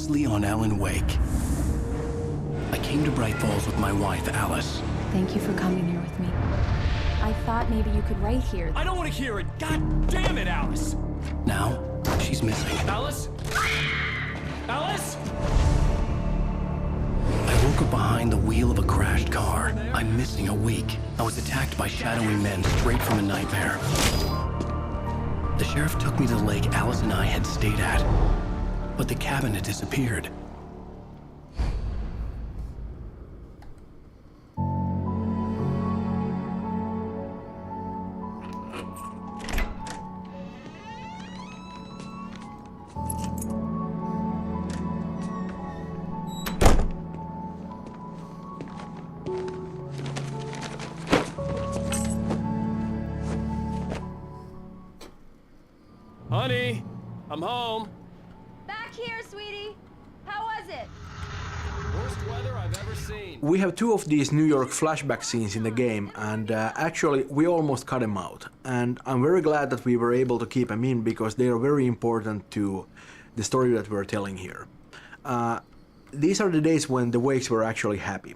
previously on Alan Wake. I came to Bright Falls with my wife, Alice. Thank you for coming here with me. I thought maybe you could write here. I don't want to hear it! God damn it, Alice! Now, she's missing. Alice? Alice? I woke up behind the wheel of a crashed car. I'm missing a week. I was attacked by shadowy men straight from a nightmare. The sheriff took me to the lake Alice and I had stayed at, but the cabin had disappeared. Honey, I'm home. Back here, sweetie. How was it? Worst weather I've ever seen. We have two of these New York flashback scenes in the game, and actually we almost cut them out. And I'm very glad that we were able to keep them in because they are very important to the story that we're telling here. These are the days when the Wakes were actually happy.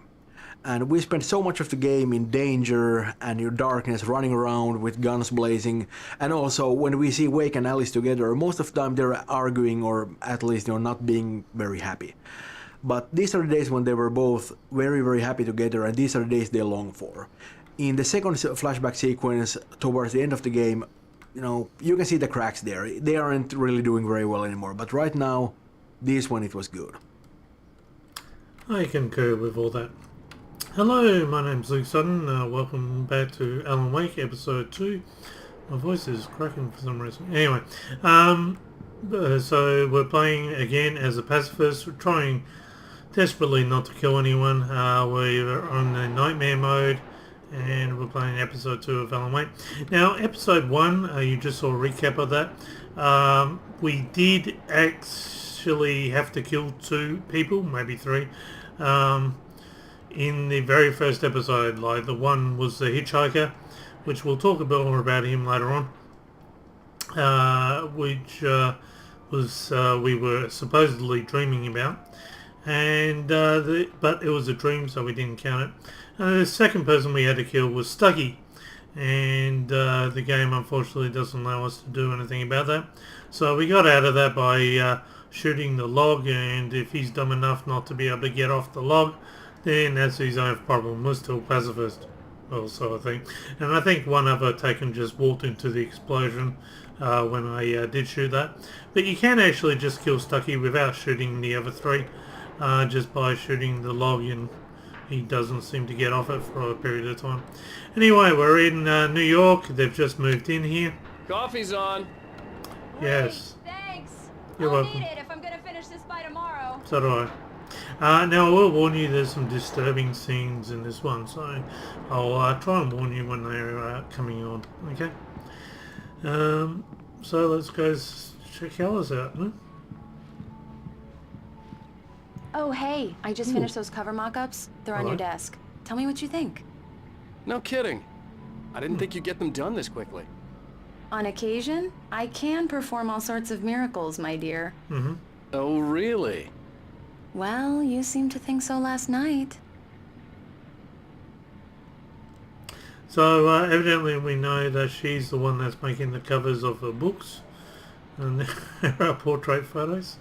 And we spent so much of the game in danger and in darkness, running around with guns blazing. And also, when we see Wake and Alice together, most of the time they're arguing or at least not being very happy. But these are the days when they were both very, very happy together, and these are the days they long for. In the second flashback sequence, towards the end of the game, you can see the cracks there. They aren't really doing very well anymore. But right now, this one, it was good. I concur with all that. Hello, my name's Luke Sutton. Welcome back to Alan Wake, episode 2. My voice is cracking for some reason. Anyway, so we're playing again as a pacifist. We're trying desperately not to kill anyone. We're on the nightmare mode, and we're playing episode 2 of Alan Wake. Now, episode 1, you just saw a recap of that. We did actually have to kill 2 people, maybe 3. In the very first episode, like the one was the hitchhiker, which we'll talk a bit more about him later on, which was we were supposedly dreaming about, and but it was a dream, so we didn't count it. The second person we had to kill was Stucky, and the game unfortunately doesn't allow us to do anything about that, so we got out of that by shooting the log, and if he's dumb enough not to be able to get off the log, then that's his own problem. We're still pacifist also, I think. And I think one other taken just walked into the explosion when I did shoot that. But you can actually just kill Stucky without shooting the other 3, just by shooting the log, and he doesn't seem to get off it for a period of time. Anyway, we're in New York. They've just moved in here. Coffee's on. Yes. Hey, thanks. You're I'll welcome. need it if I'm gonna finish this by tomorrow. So do I. Now I will warn you, there's some disturbing scenes in this one, so I'll try and warn you when they're coming on, okay? So let's go check Alice out, huh? Oh, hey, I just finished those cover mock-ups. They're on your Alright. desk. Tell me what you think. No kidding. I didn't think you'd get them done this quickly. On occasion, I can perform all sorts of miracles, my dear. Mm-hmm. Oh, really? Well, you seemed to think so last night. So evidently we know that she's the one that's making the covers of her books, and there are portrait photos.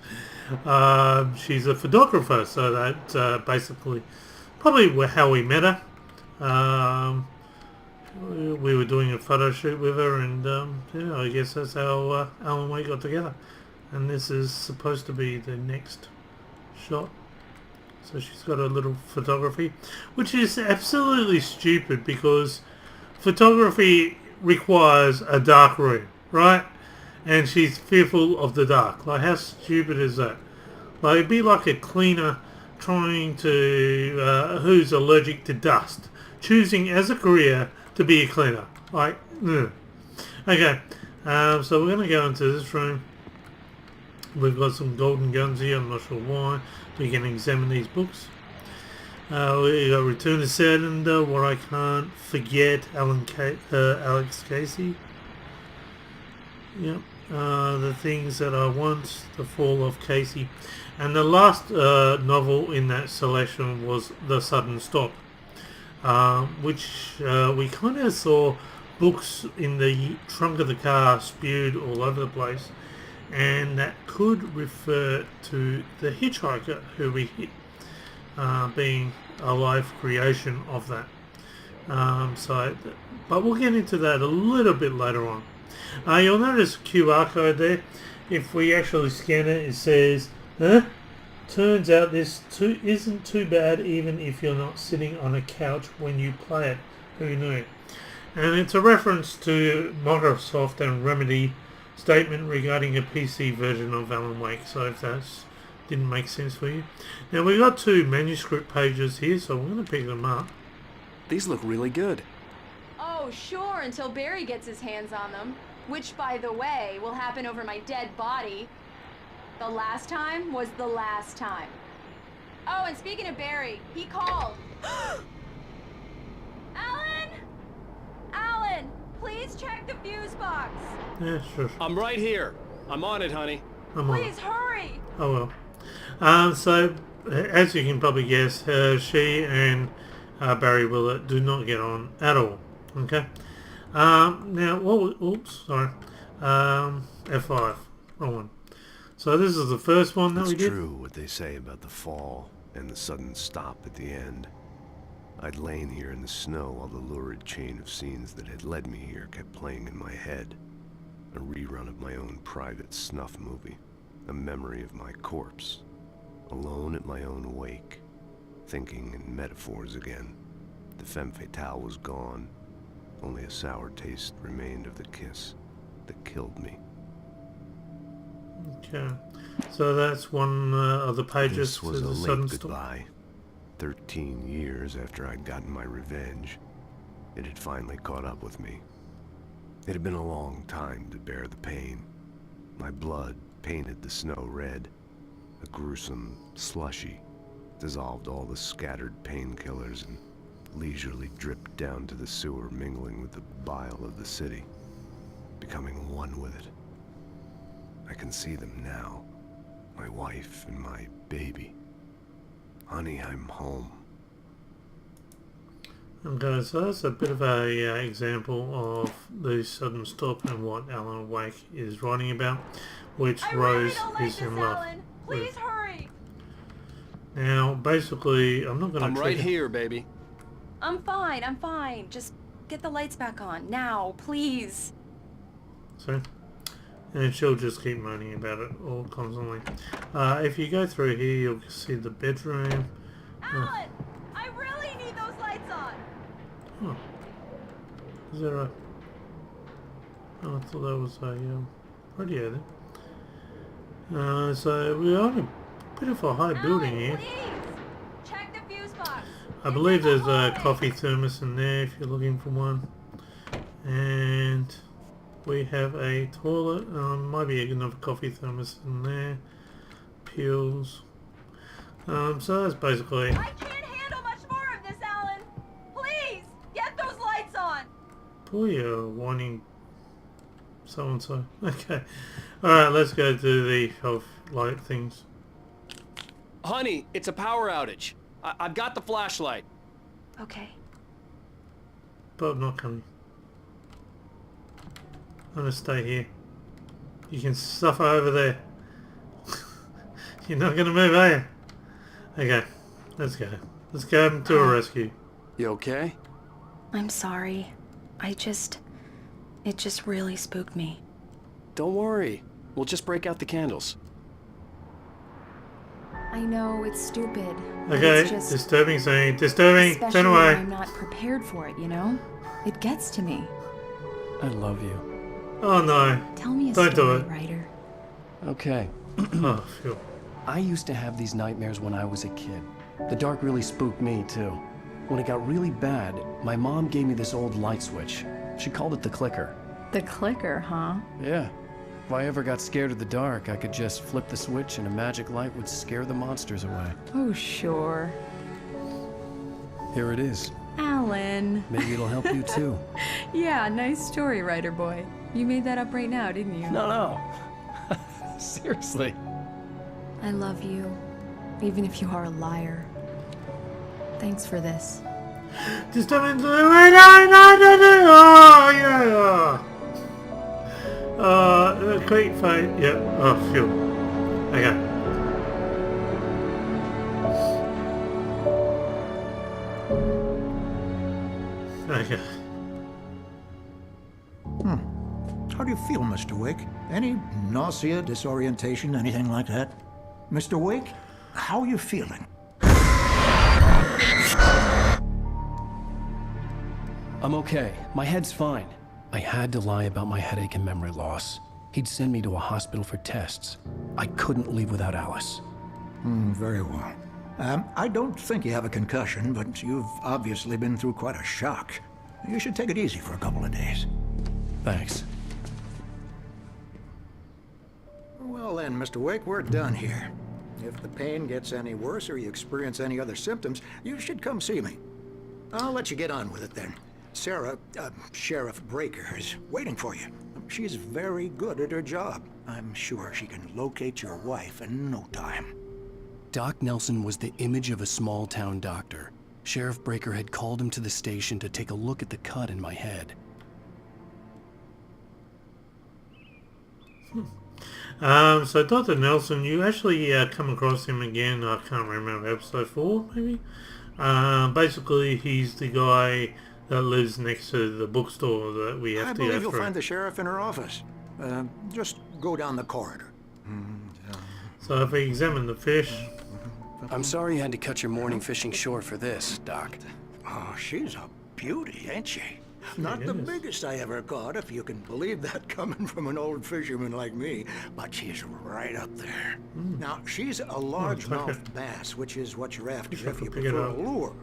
She's a photographer, so that basically probably how we met her. We were doing a photo shoot with her, and yeah, I guess that's how Alan Wake got together. And this is supposed to be the next shot. So she's got a little photography, which is absolutely stupid because photography requires a dark room, right? And she's fearful of the dark. Like, how stupid is that? Like, it'd be like a cleaner trying to who's allergic to dust, choosing as a career to be a cleaner. Like, ugh. Okay, so we're going to go into this room. We've got some golden guns here, I'm not sure why. We can examine these books. We got Return to Sandender, What I Can't Forget, Alex Casey. Yep. The Things That I Want, The Fall of Casey. And the last novel in that selection was The Sudden Stop, which we kind of saw books in the trunk of the car spewed all over the place, and that could refer to the hitchhiker who we hit, being a live creation of that. But we'll get into that a little bit later on. You'll notice a QR code there. If we actually scan it, it says, turns out this isn't too bad even if you're not sitting on a couch when you play it. Who knew? And it's a reference to Microsoft and Remedy statement regarding a PC version of Alan Wake. So if that didn't make sense for you. Now we've got 2 manuscript pages here, so I'm going to pick them up. These look really good. Oh, sure, until Barry gets his hands on them. Which, by the way, will happen over my dead body. The last time was the last time. Oh, and speaking of Barry, he called. Alan! Alan, please check the fuse box. Yeah, sure. I'm right here. I'm on it, honey. I'm on it. Please hurry. Oh well. So, as you can probably guess, she and Barry Willett do not get on at all. Okay. Now, oops, sorry. F5. Wrong one. So this is the first one that we did. It's true what they say about the fall and the sudden stop at the end. I'd lain here in the snow while the lurid chain of scenes that had led me here kept playing in my head. A rerun of my own private snuff movie. A memory of my corpse. Alone at my own wake. Thinking in metaphors again. The femme fatale was gone. Only a sour taste remained of the kiss that killed me. Okay. So that's one of the pages This to was a the sudden late stop. goodbye. 13 years after I'd gotten my revenge, it had finally caught up with me. It had been a long time to bear the pain. My blood painted the snow red. A gruesome slushy dissolved all the scattered painkillers and leisurely dripped down to the sewer, mingling with the bile of the city, becoming one with it. I can see them now, my wife and my baby. Honey, I'm home. Okay, so that's a bit of a example of the sudden stop and what Alan Wake is writing about, which I Rose really don't like is this, in love Alan. Please with. hurry. Now, basically, I'm not going to. I'm right here, baby. I'm fine, I'm fine. Just get the lights back on. Now, please. So, and she'll just keep moaning about it all constantly. If you go through here, you'll see the bedroom. Alan, I really need those lights on. Oh. Is that right? Oh, I thought that was a radio then. So we're on a bit of a high building Alan, here. please. Check the fuse box. I believe there's a coffee thermos in there if you're looking for one. And we have a toilet. Might be another coffee thermos in there. Pills. So that's basically... I can't handle much more of this, Alan. Please, get those lights on. Boy, you're whining so-and-so. Okay. Alright, let's go to the health light things. Honey, it's a power outage. I've got the flashlight. Okay. But I'm not coming. I'm gonna stay here. You can suffer over there. You're not gonna move, are you? Okay, let's go. Let's go to a rescue. You okay? I'm sorry. It just really spooked me. Don't worry. We'll just break out the candles. I know, it's stupid. but Okay, it's just, disturbing scene. Disturbing. especially Turn when away. I'm not prepared for it, you know? It gets to me. I love you. Oh no. Tell me a Don't do story, it. writer. Okay. Oh, Phil. I used to have these nightmares when I was a kid. The dark really spooked me, too. When it got really bad, my mom gave me this old light switch. She called it the clicker. The clicker, huh? Yeah. If I ever got scared of the dark, I could just flip the switch and a magic light would scare the monsters away. Oh, sure. Here it is. Alan. Maybe it'll help you, too. Yeah, nice story, writer boy. You made that up right now, didn't you? No. Seriously. I love you, even if you are a liar. Thanks for this. Just come into the way. No. Oh, yeah. Quick fight. Yeah. Oh, phew. Okay. Okay. How do you feel, Mr. Wake? Any nausea, disorientation, anything like that? Mr. Wake, how are you feeling? I'm okay. My head's fine. I had to lie about my headache and memory loss. He'd send me to a hospital for tests. I couldn't leave without Alice. Very well. I don't think you have a concussion, but you've obviously been through quite a shock. You should take it easy for a couple of days. Thanks. Well then, Mr. Wake, we're done here. If the pain gets any worse or you experience any other symptoms, you should come see me. I'll let you get on with it then. Sarah, Sheriff Breaker, is waiting for you. She's very good at her job. I'm sure she can locate your wife in no time. Doc Nelson was the image of a small-town doctor. Sheriff Breaker had called him to the station to take a look at the cut in my head. So Dr. Nelson, you actually come across him again, I can't remember, episode 4 maybe? Basically, he's the guy that lives next to the bookstore that we have I to go believe you'll through. find the sheriff in her office. Just go down the corridor. So if we examine the fish, I'm sorry you had to cut your morning fishing short for this, Doc. Oh, she's a beauty, ain't she? Not the is. biggest I ever caught, if you can believe that coming from an old fisherman like me, but she's right up there. Now, she's a largemouth bass, which is what you're after If I if can you pick it prefer a up. lure.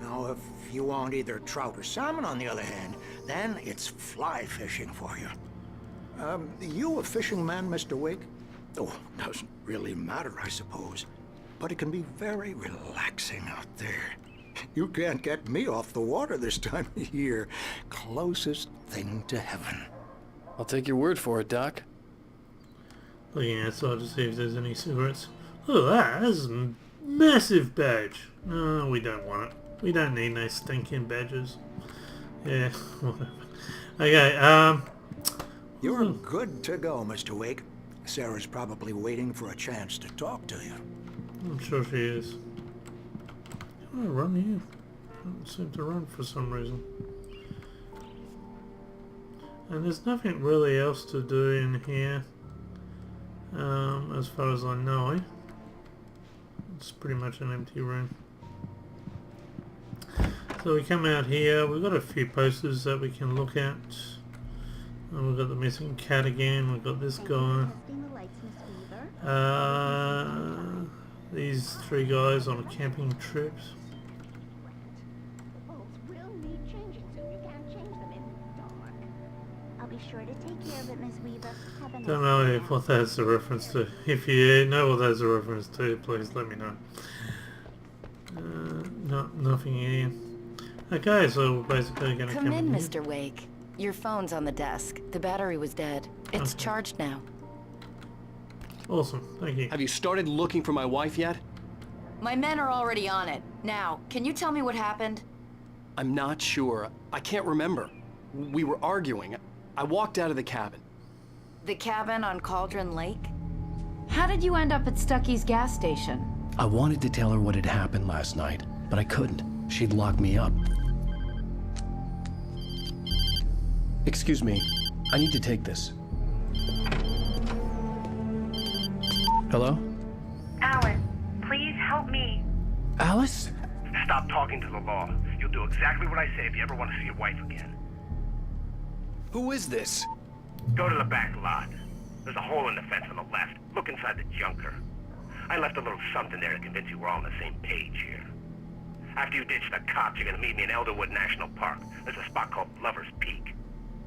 Now, if you want either trout or salmon, on the other hand, then it's fly fishing for you. You a fishing man, Mr. Wake? Oh, doesn't really matter, I suppose. But it can be very relaxing out there. You can't get me off the water this time of year. Closest thing to heaven. I'll take your word for it, Doc. looking outside to see if there's any cigarettes. Look at that, that's a massive badge. No, we don't want it. We don't need no stinking badges. Yeah, whatever. Okay, You're good to go, Mr. Wake. Sarah's probably waiting for a chance to talk to you. I'm sure she is. Can I run here? I don't seem to run for some reason. And there's nothing really else to do in here, as far as I know. It's pretty much an empty room. So we come out here, we've got a few posters that we can look at. And we've got the missing cat again, we've got this guy. These three guys on a camping trip. Will need changing soon. You can't change them in the dark. I'll be sure to take care of it, Miss Weaver. Have a nice Don't know what that's a reference to. If you know what that's a reference to, please let me know. Nothing here. Okay, so we're basically going to Come in, here. Mr. Wake. Your phone's on the desk. The battery was dead. It's charged now. Awesome, thank you. Have you started looking for my wife yet? My men are already on it. Now, can you tell me what happened? I'm not sure. I can't remember. We were arguing. I walked out of the cabin. The cabin on Cauldron Lake? How did you end up at Stucky's gas station? I wanted to tell her what had happened last night, but I couldn't. She'd lock me up. Excuse me. I need to take this. Hello? Alan, please help me. Alice? Stop talking to the law. You'll do exactly what I say if you ever want to see your wife again. Who is this? Go to the back lot. There's a hole in the fence on the left. Look inside the junker. I left a little something there to convince you we're all on the same page here. After you ditch the cops, you're gonna meet me in Elderwood National Park. There's a spot called Lover's Peak.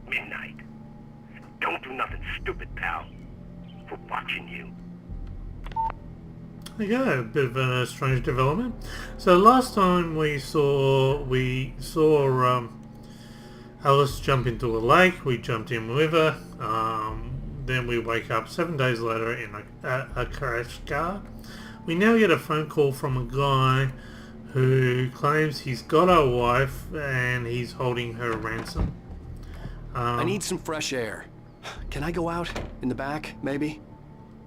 Midnight. Don't do nothing stupid, pal. We're watching you. There you go, a bit of a strange development. So last time we saw Alice jumped into a lake. We jumped in with her. Then we wake up 7 days later in a crashed car. We now get a phone call from a guy who claims he's got our wife and he's holding her ransom. I need some fresh air. Can I go out? In the back, maybe?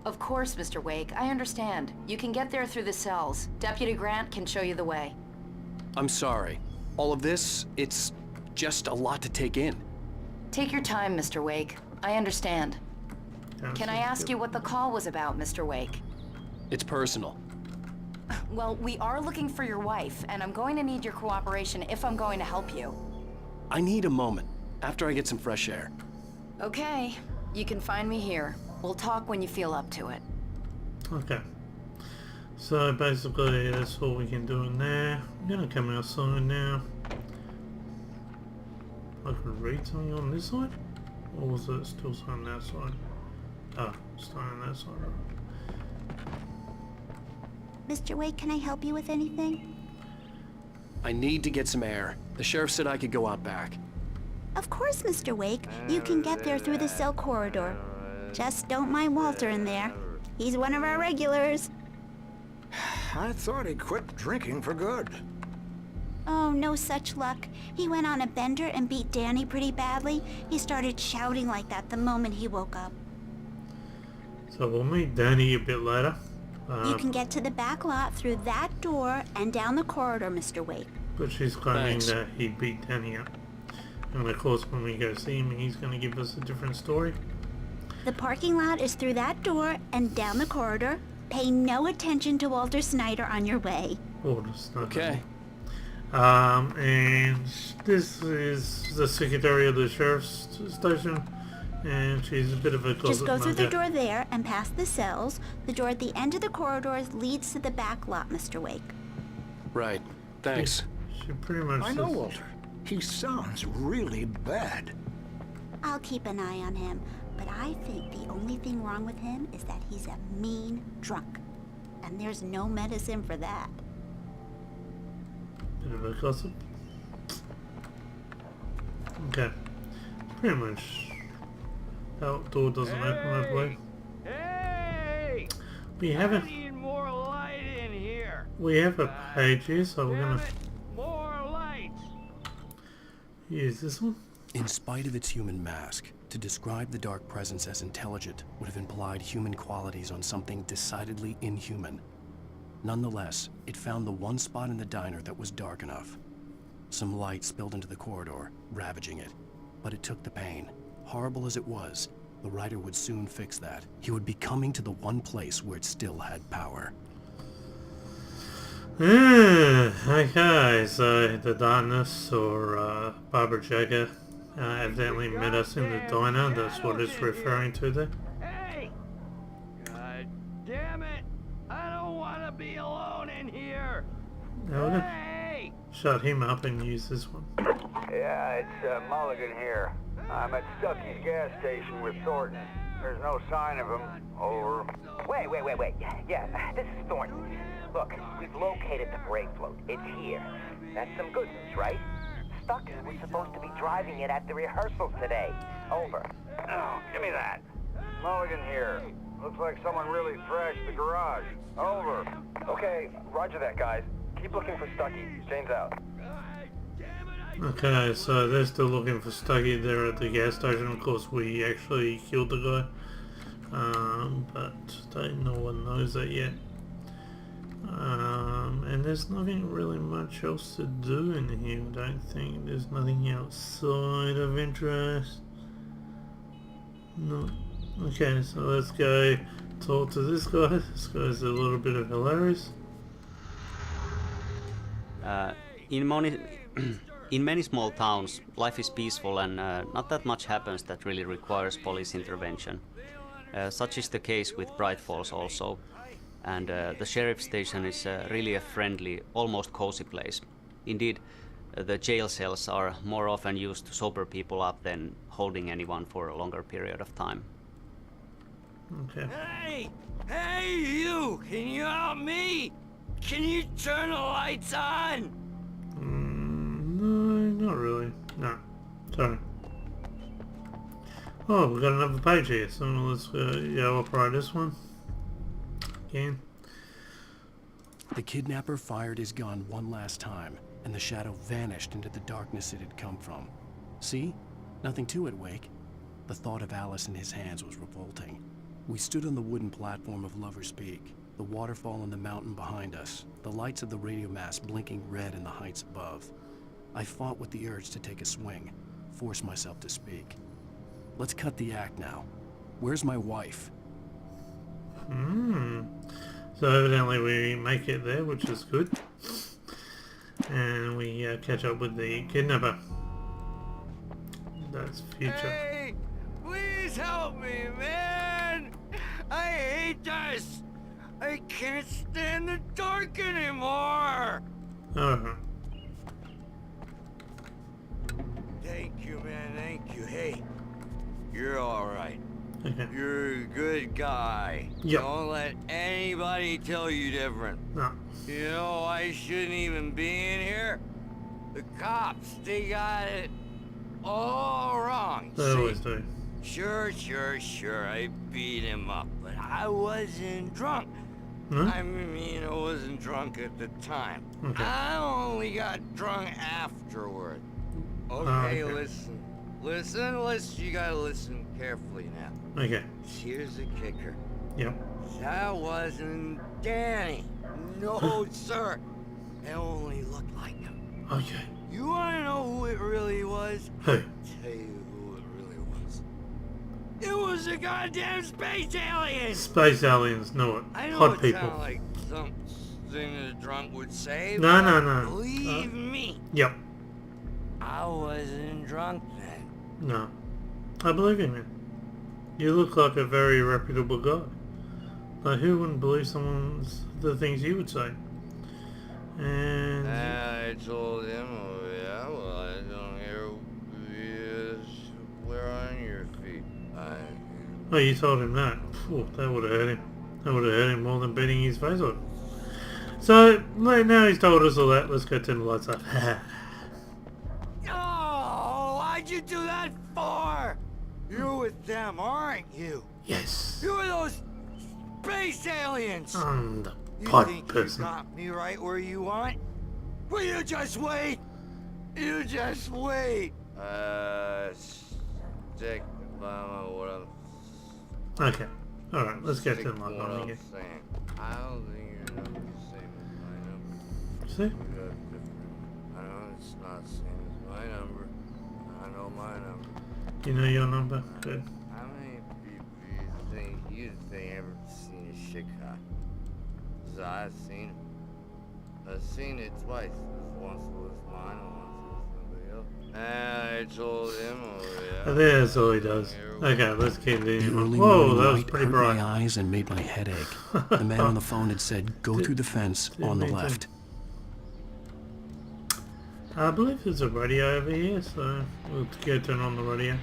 Of course, Mr. Wake. I understand. You can get there through the cells. Deputy Grant can show you the way. I'm sorry. All of this, it's just a lot to take in. Take your time, Mr. Wake. I understand. Can I ask you what the call was about, Mr. Wake? It's personal. Well, we are looking for your wife, and I'm going to need your cooperation if I'm going to help you. I need a moment, after I get some fresh air. Okay. You can find me here. We'll talk when you feel up to it. Okay. So basically that's all we can do in there. I'm gonna come outside now. I can read something on this side? Or was it still on that side? Ah, still on that side. Mr. Wake, can I help you with anything? I need to get some air. The sheriff said I could go out back. Of course, Mr. Wake. You can get there through the cell corridor. Just don't mind Walter in there. He's one of our regulars. I thought he quit drinking for good. Oh, no such luck. He went on a bender and beat Danny pretty badly. He started shouting like that the moment he woke up. So we'll meet Danny a bit later. You can get to the back lot through that door and down the corridor, Mr. Wake. But she's claiming that he beat Danny up. And of course when we go see him, he's going to give us a different story. The parking lot is through that door and down the corridor. Pay no attention to Walter Snyder on your way. Walter Snyder. Okay. And this is the secretary of the sheriff's station, and she's a bit of a closet Just go through the mugger. door there and past the cells. The door at the end of the corridors leads to the back lot, Mr. Wake. Right. Thanks. She pretty much I know says- Walter. He sounds really bad. I'll keep an eye on him, but I think the only thing wrong with him is that he's a mean drunk. And there's no medicine for that. Bit of a gossip. Okay. Pretty much. That door doesn't open that way. Hey! We have a Need more light in here. page here, so we're gonna More lights. use this one. In spite of its human mask, to describe the Dark Presence as intelligent would have implied human qualities on something decidedly inhuman. Nonetheless, it found the one spot in the diner that was dark enough. Some light spilled into the corridor, ravaging it. But it took the pain. Horrible as it was, the writer would soon fix that. He would be coming to the one place where it still had power. Okay, so the darkness, or Barbara Jagger, evidently met us in the diner. That's what it's referring to there. Hey! God damn it! I don't want to be alone in here. Now we're gonna Hey! shut him up and use this one. Yeah, it's Mulligan here. I'm at Stucky's gas station with Thornton. There's no sign of him. Over. Wait. Yeah, this is Thornton. Look, we've located the brake float. It's here. That's some good news, right? Stucky was supposed to be driving it at the rehearsals today. Over. Oh, give me that. Mulligan here. Looks like someone really thrashed the garage. Over. Okay, roger that, guys. Keep looking for Stucky. Jane's out. Okay, so they're still looking for Stucky there at the gas station. Of course, we actually killed the guy. But no one knows that yet. And there's nothing really much else to do in here, I don't think. There's nothing outside of interest. No. Okay, so let's go talk to this guy. This guy's a little bit of hilarious. In many small towns, life is peaceful and not that much happens that really requires police intervention. Such is the case with Bright Falls also. And the sheriff station is really a friendly, almost cozy place. Indeed, the jail cells are more often used to sober people up than holding anyone for a longer period of time. Okay. Hey, you! Can you help me? Can you turn the lights on? No, not really. No. Sorry. Oh, we've got another page here, so let's operate this one. Again. The kidnapper fired his gun one last time, and the shadow vanished into the darkness it had come from. See? Nothing to it, Wake. The thought of Alice in his hands was revolting. We stood on the wooden platform of Lover's Peak, the waterfall on the mountain behind us, the lights of the radio mast blinking red in the heights above. I fought with the urge to take a swing, force myself to speak. Let's cut the act now. Where's my wife? So evidently we make it there, which is good. And we catch up with the kidnapper. That's future. Hey, please help me, man! I hate this! I can't stand the dark anymore! Thank you, man, thank you. Hey, you're alright. You're a good guy. Yep. Don't let anybody tell you different. No. You know, I shouldn't even be in here. The cops, they got it all wrong. They always do. Sure, I beat him up, but I wasn't drunk. Huh? I mean, I wasn't drunk at the time. Okay. I only got drunk afterward. Okay. Listen, you gotta listen carefully now. Okay. Here's the kicker. Yep. That wasn't Danny. No, sir. It only looked like him. Okay. You wanna know who it really was? Who? I'll tell you who it really was. It was the goddamn space aliens! Space aliens, know it. I know Hot it people. sounds like something a drunk would say, No, but no. believe me, Yep. I wasn't drunk then. No. I believe in you. You look like a very reputable guy. Like, who wouldn't believe the things you would say? And... I told him, oh yeah, well, I don't hear we're on your feet. Oh, you told him that? Phew, that would have hurt him. That would have hurt him more than beating his face off. So, now he's told us all that, let's go turn the lights off. Oh, why'd you do that for? You're with them, aren't you? Yes. You're those space aliens! I'm the You pod think person. you got me right where you want? Will you just wait? You just wait! Stick by what I'm... Okay. Alright, let's go turn the lights on again. I don't think your number's the same as my number. See? We got different. I know it's not the same as my number. I know my number. You know your number? Good. How many people you think ever seen a shit cop? 'Cause I've seen it. I've seen it twice. Once it was mine and once it was somebody else. And I told him, oh yeah. That's all he does. Okay, let's keep The the... early Whoa, morning that was light pretty hurt bright. my eyes and made my head ache. The man on the phone had said, go through the fence on the me too. left. I believe there's a radio over here, so we'll go turn on the radio.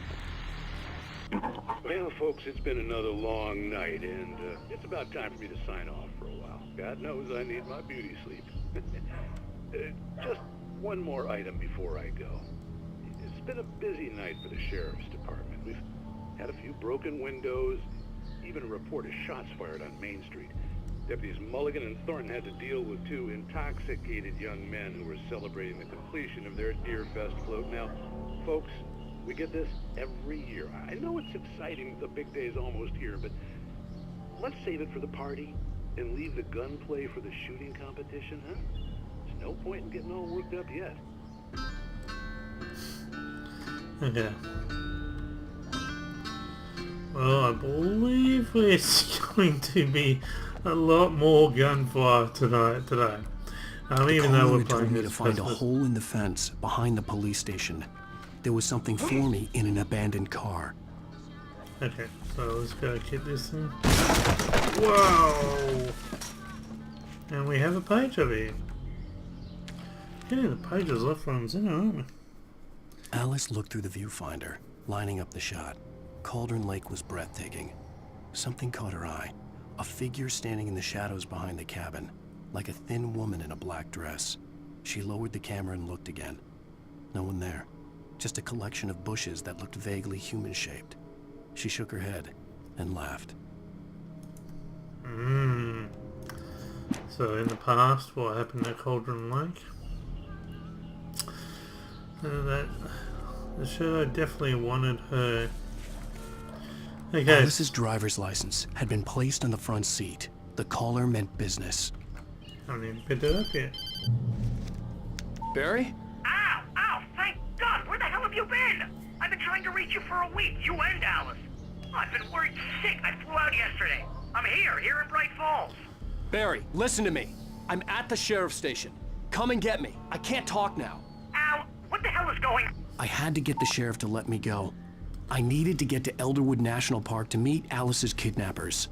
Well, folks, it's been another long night, and it's about time for me to sign off for a while. God knows I need my beauty sleep. Just one more item before I go. It's been a busy night for the Sheriff's Department. We've had a few broken windows, even a report of shots fired on Main Street. Deputies Mulligan and Thornton had to deal with two intoxicated young men who were celebrating the completion of their Deerfest float. Now, folks, we get this every year. I know it's exciting, the big day's almost here, but let's save it for the party and leave the gunplay for the shooting competition, huh? There's no point in getting all worked up yet. Okay. Well, I believe it's going to be a lot more gunfire today. Even though we're Caller told playing me this to find a Christmas. hole in the fence behind the police station. There was something for me in an abandoned car. Okay, so let's go get this thing. Whoa! And we have a page over here. Getting the pages left runs in, aren't we? Alice looked through the viewfinder, lining up the shot. Cauldron Lake was breathtaking. Something caught her eye. A figure standing in the shadows behind the cabin, like a thin woman in a black dress. She lowered the camera and looked again. No one there. just a collection of bushes that looked vaguely human-shaped. She shook her head and laughed. So in the past, what happened at Cauldron Lake? The show definitely wanted her. Okay. Alice's driver's license had been placed on the front seat. The caller meant business. I haven't even picked it up yet. Barry? Ow! Ow! Thank God! Where the hell have you been? I've been trying to reach you for a week, you and Alice. Oh, I've been worried sick. I flew out yesterday. I'm here in Bright Falls. Barry, listen to me. I'm at the sheriff's station. Come and get me. I can't talk now. Ow! What the hell is going on? I had to get the sheriff to let me go. I needed to get to Elderwood National Park to meet Alice's kidnappers.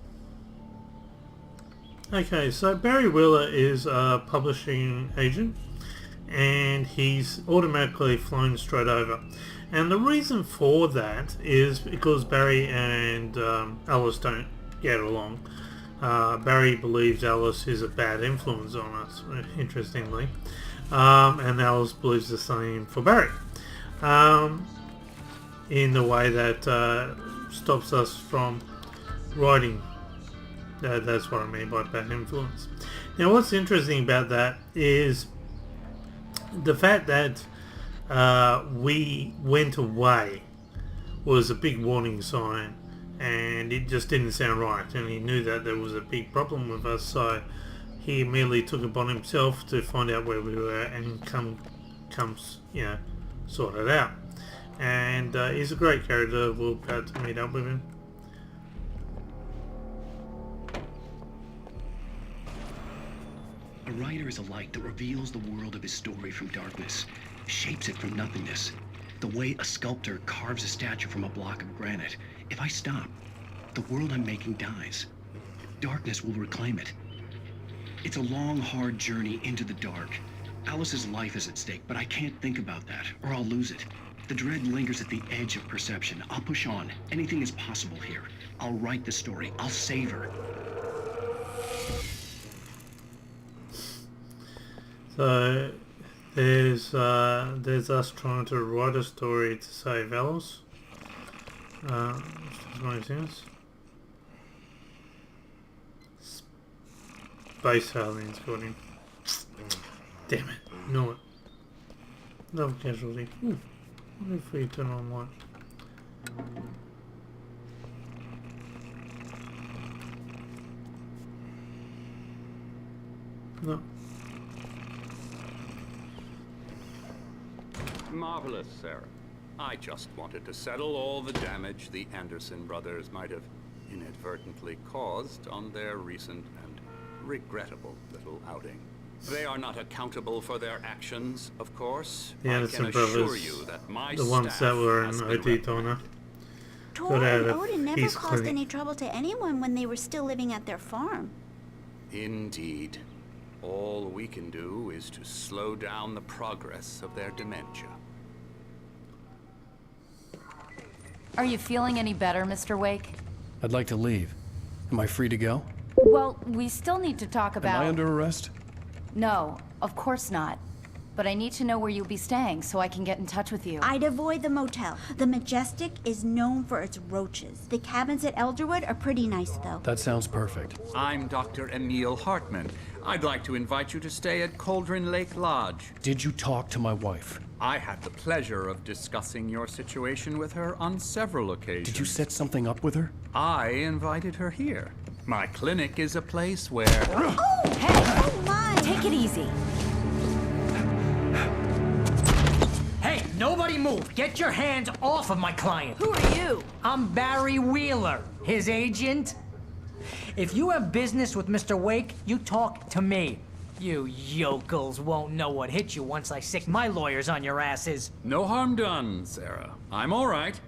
Okay, so Barry Wheeler is a publishing agent, and he's automatically flown straight over. And the reason for that is because Barry and Alice don't get along. Barry believes Alice is a bad influence on us, interestingly. And Alice believes the same for Barry. In the way that stops us from writing. That's what I mean by bad influence. Now what's interesting about that is the fact that we went away was a big warning sign, and it just didn't sound right, and he knew that there was a big problem with us, so he immediately took it upon himself to find out where we were and sort it out. And he's a great character. We're glad to meet up with him. A writer is a light that reveals the world of his story from darkness, shapes it from nothingness. The way a sculptor carves a statue from a block of granite. If I stop, the world I'm making dies. Darkness will reclaim it. It's a long, hard journey into the dark. Alice's life is at stake, but I can't think about that, or I'll lose it. The dread lingers at the edge of perception. I'll push on. Anything is possible here. I'll write the story. I'll save her. So there's us trying to write a story to save Alice. Which doesn't make sense. Space aliens got him. Damn it. Knew it. Love casualty. Ooh. What if we turn on light? No. Marvelous, Sarah. I just wanted to settle all the damage the Anderson brothers might have inadvertently caused on their recent and regrettable little outing. They are not accountable for their actions, of course. The Anderson brothers, you that my the ones that were in OD Donna. Tor and Odin never caused any trouble to anyone when they were still living at their farm. Indeed. All we can do is to slow down the progress of their dementia. Are you feeling any better, Mr. Wake? I'd like to leave. Am I free to go? Well, we still need to talk about... Am I under arrest? No, of course not. But I need to know where you'll be staying so I can get in touch with you. I'd avoid the motel. The Majestic is known for its roaches. The cabins at Elderwood are pretty nice, though. That sounds perfect. I'm Dr. Emil Hartman. I'd like to invite you to stay at Cauldron Lake Lodge. Did you talk to my wife? I had the pleasure of discussing your situation with her on several occasions. Did you set something up with her? I invited her here. My clinic is a place where... Oh, hey! Oh, my! Take it easy. Hey, nobody move! Get your hands off of my client! Who are you? I'm Barry Wheeler, his agent. If you have business with Mr. Wake, you talk to me. You yokels won't know what hit you once I sick my lawyers on your asses. No harm done, Sarah. I'm all right.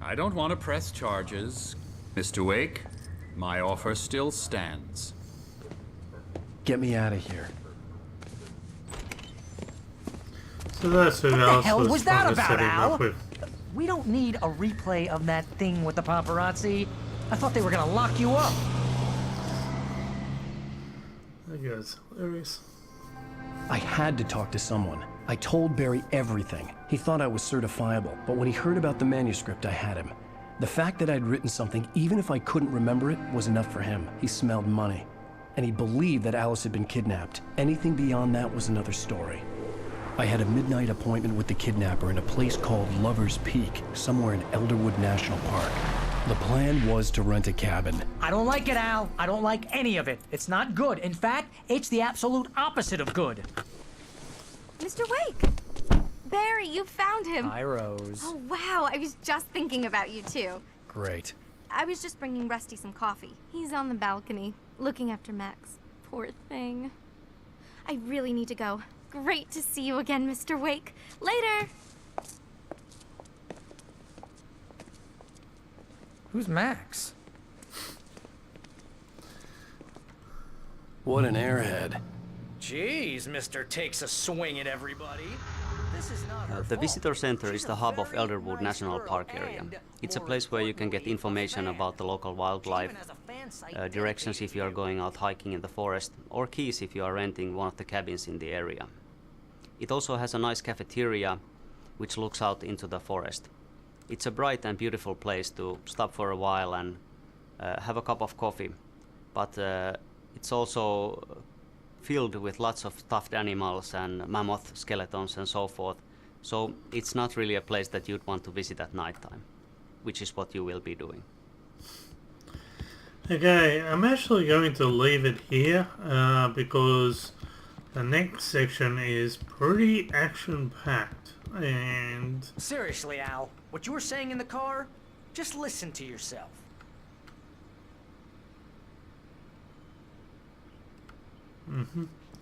I don't want to press charges. Mr. Wake, my offer still stands. Get me out of here. So that's who What the hell was that about, Al? With. We don't need a replay of that thing with the paparazzi. I thought they were gonna lock you up. That guy's hilarious. I had to talk to someone. I told Barry everything. He thought I was certifiable, but when he heard about the manuscript, I had him. The fact that I'd written something, even if I couldn't remember it, was enough for him. He smelled money. And he believed that Alice had been kidnapped. Anything beyond that was another story. I had a midnight appointment with the kidnapper in a place called Lover's Peak, somewhere in Elderwood National Park. The plan was to rent a cabin. I don't like it, Al. I don't like any of it. It's not good. In fact, it's the absolute opposite of good. Mr. Wake! Barry, you found him. Hi, Rose. Oh, wow. I was just thinking about you, too. Great. I was just bringing Rusty some coffee. He's on the balcony, looking after Max. Poor thing. I really need to go. Great to see you again, Mr. Wake. Later! Who's Max? What an airhead. Jeez, Mr. Takes a swing at everybody. This is not her The fault. visitor center is the hub of Elderwood National Park area. It's a place where you can get information about the local wildlife, directions if you are going out hiking in the forest, or keys if you are renting one of the cabins in the area. It also has a nice cafeteria which looks out into the forest. It's a bright and beautiful place to stop for a while and have a cup of coffee, but it's also filled with lots of stuffed animals and mammoth skeletons and so forth, so it's not really a place that you'd want to visit at nighttime, which is what you will be doing. Okay, I'm actually going to leave it here because the next section is pretty action-packed, and... Seriously, Al, what you were saying in the car, just listen to yourself.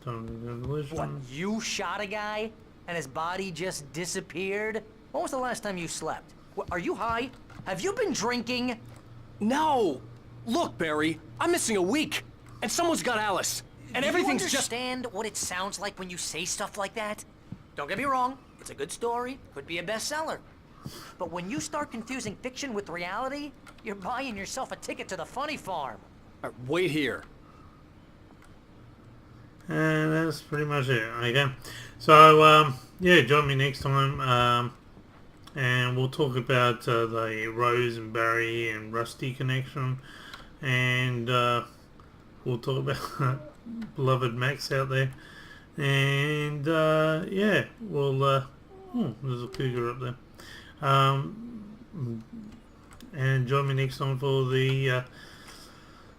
What, you shot a guy and his body just disappeared? When was the last time you slept? What, are you high? Have you been drinking? No! Look, Barry, I'm missing a week, and someone's got Alice, and everything's just... Do you understand what it sounds like when you say stuff like that? Don't get me wrong, it's a good story, could be a bestseller. But when you start confusing fiction with reality, you're buying yourself a ticket to the funny farm. Wait here. And that's pretty much it. Okay, so yeah, join me next time, and we'll talk about the Rose and Barry and Rusty connection, and we'll talk about beloved Max out there, and yeah, we'll there's a cougar up there, and join me next time for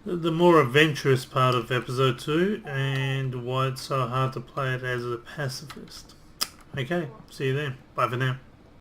the more adventurous part of episode 2 and why it's so hard to play it as a pacifist. Okay, see you then. Bye for now.